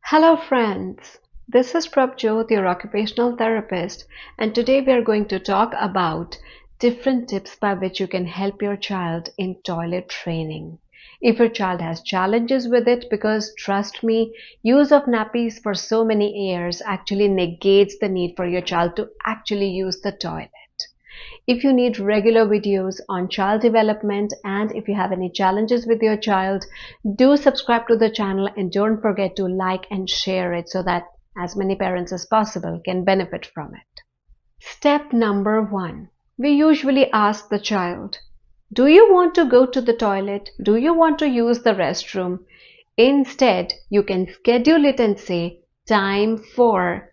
Hello friends, this is Prabhjot, your occupational therapist, and today we are going to talk about different tips by which you can help your child in toilet training. If your child has challenges with it, because trust me, use of nappies for so many years actually negates the need for your child to actually use the toilet. If you need regular videos on child development and if you have any challenges with your child, do subscribe to the channel and don't forget to like and share it so that as many parents as possible can benefit from it. Step number 1. We usually ask the child, do you want to go to the toilet? Do you want to use the restroom? Instead, you can schedule it and say, time for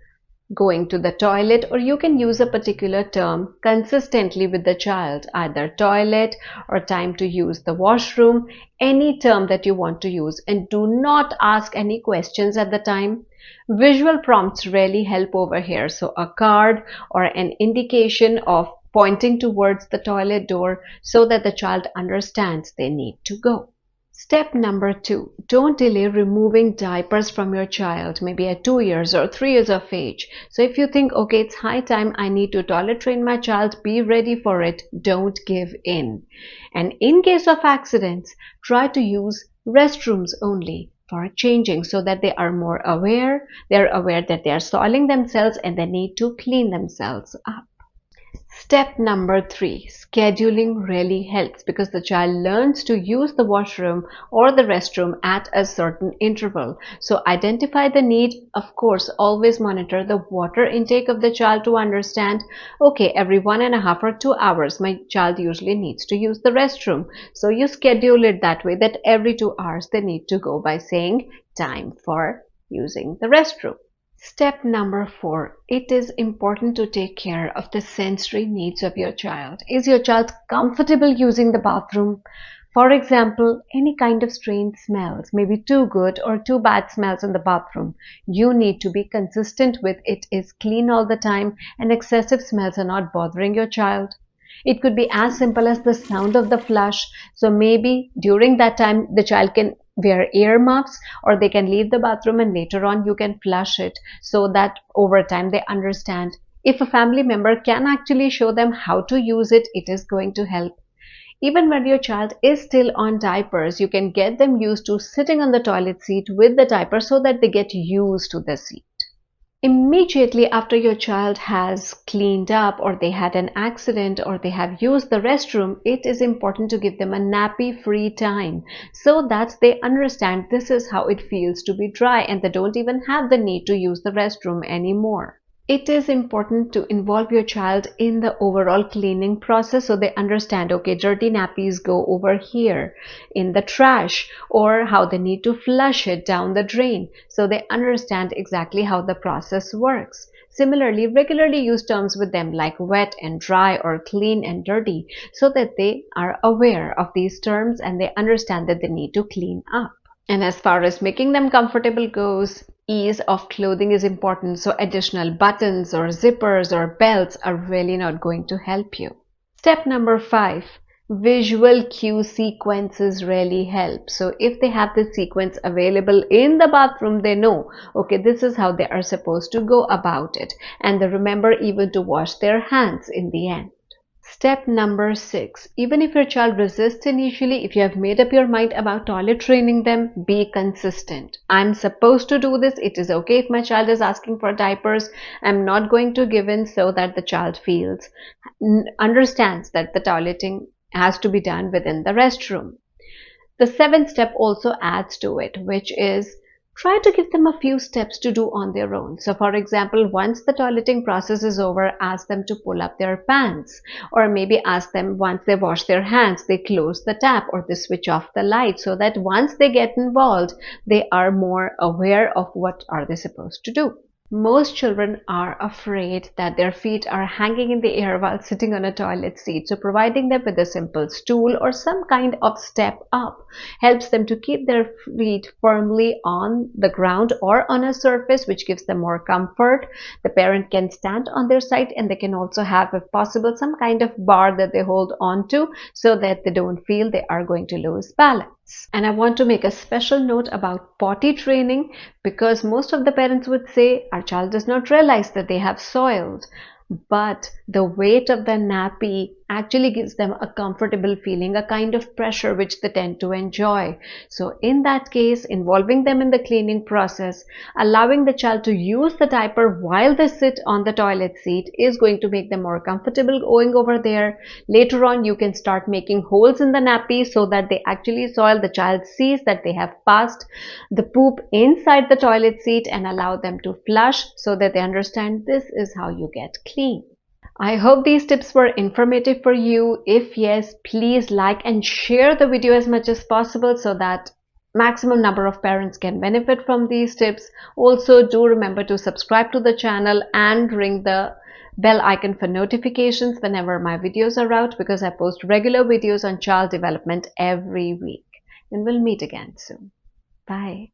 going to the toilet, or you can use a particular term consistently with the child, either toilet or time to use the washroom, any term that you want to use, and do not ask any questions at the time. Visual prompts really help over here, so a card or an indication of pointing towards the toilet door so that the child understands they need to go. Step number 2, don't delay removing diapers from your child, maybe at 2 years or 3 years of age. So if you think, okay, it's high time, I need to toilet train my child, be ready for it, don't give in. And in case of accidents, try to use restrooms only for changing so that they are more aware. They're aware that they are soiling themselves and they need to clean themselves up. Step number 3, scheduling really helps because the child learns to use the washroom or the restroom at a certain interval. So identify the need. Of course, always monitor the water intake of the child to understand, okay, every 1.5 or 2 hours, my child usually needs to use the restroom. So you schedule it that way that every 2 hours they need to go by saying time for using the restroom. Step number 4, it is important to take care of the sensory needs of your child. Is your child comfortable using the bathroom? For example, any kind of strange smells, maybe too good or too bad smells in the bathroom, you need to be consistent with it is clean all the time and excessive smells are not bothering your child. It could be as simple as the sound of the flush. So maybe during that time the child can wear earmuffs, or they can leave the bathroom and later on you can flush it so that over time they understand. If a family member can actually show them how to use it, it is going to help. Even when your child is still on diapers, you can get them used to sitting on the toilet seat with the diaper so that they get used to the seat. Immediately after your child has cleaned up or they had an accident or they have used the restroom, it is important to give them a nappy-free time so that they understand this is how it feels to be dry and they don't even have the need to use the restroom anymore. It is important to involve your child in the overall cleaning process so they understand, okay, dirty nappies go over here in the trash, or how they need to flush it down the drain so they understand exactly how the process works. Similarly, regularly use terms with them like wet and dry or clean and dirty so that they are aware of these terms and they understand that they need to clean up. And as far as making them comfortable goes, ease of clothing is important, so additional buttons or zippers or belts are really not going to help you. Step number 5, visual cue sequences really help. So if they have the sequence available in the bathroom, they know, okay, this is how they are supposed to go about it, and they remember even to wash their hands in the end. Step number 6, even if your child resists initially, if you have made up your mind about toilet training them, be consistent. I'm supposed to do this. It is okay if my child is asking for diapers. I'm not going to give in so that the child feels, understands that the toileting has to be done within the restroom. The 7th step also adds to it, which is try to give them a few steps to do on their own. So for example, once the toileting process is over, ask them to pull up their pants, or maybe ask them once they wash their hands, they close the tap or they switch off the light so that once they get involved, they are more aware of what are they supposed to do. Most children are afraid that their feet are hanging in the air while sitting on a toilet seat. So providing them with a simple stool or some kind of step up helps them to keep their feet firmly on the ground or on a surface, which gives them more comfort. The parent can stand on their side and they can also have, if possible, some kind of bar that they hold on to so that they don't feel they are going to lose balance. And I want to make a special note about potty training, because most of the parents would say our child does not realize that they have soiled, but the weight of the nappy actually gives them a comfortable feeling, a kind of pressure which they tend to enjoy. So in that case, involving them in the cleaning process, allowing the child to use the diaper while they sit on the toilet seat is going to make them more comfortable going over there. Later on, you can start making holes in the nappy so that they actually soil. The child sees that they have passed the poop inside the toilet seat, and allow them to flush so that they understand this is how you get clean. I hope these tips were informative for you. If yes, please like and share the video as much as possible so that maximum number of parents can benefit from these tips. Also, do remember to subscribe to the channel and ring the bell icon for notifications whenever my videos are out, because I post regular videos on child development every week. And we'll meet again soon. Bye.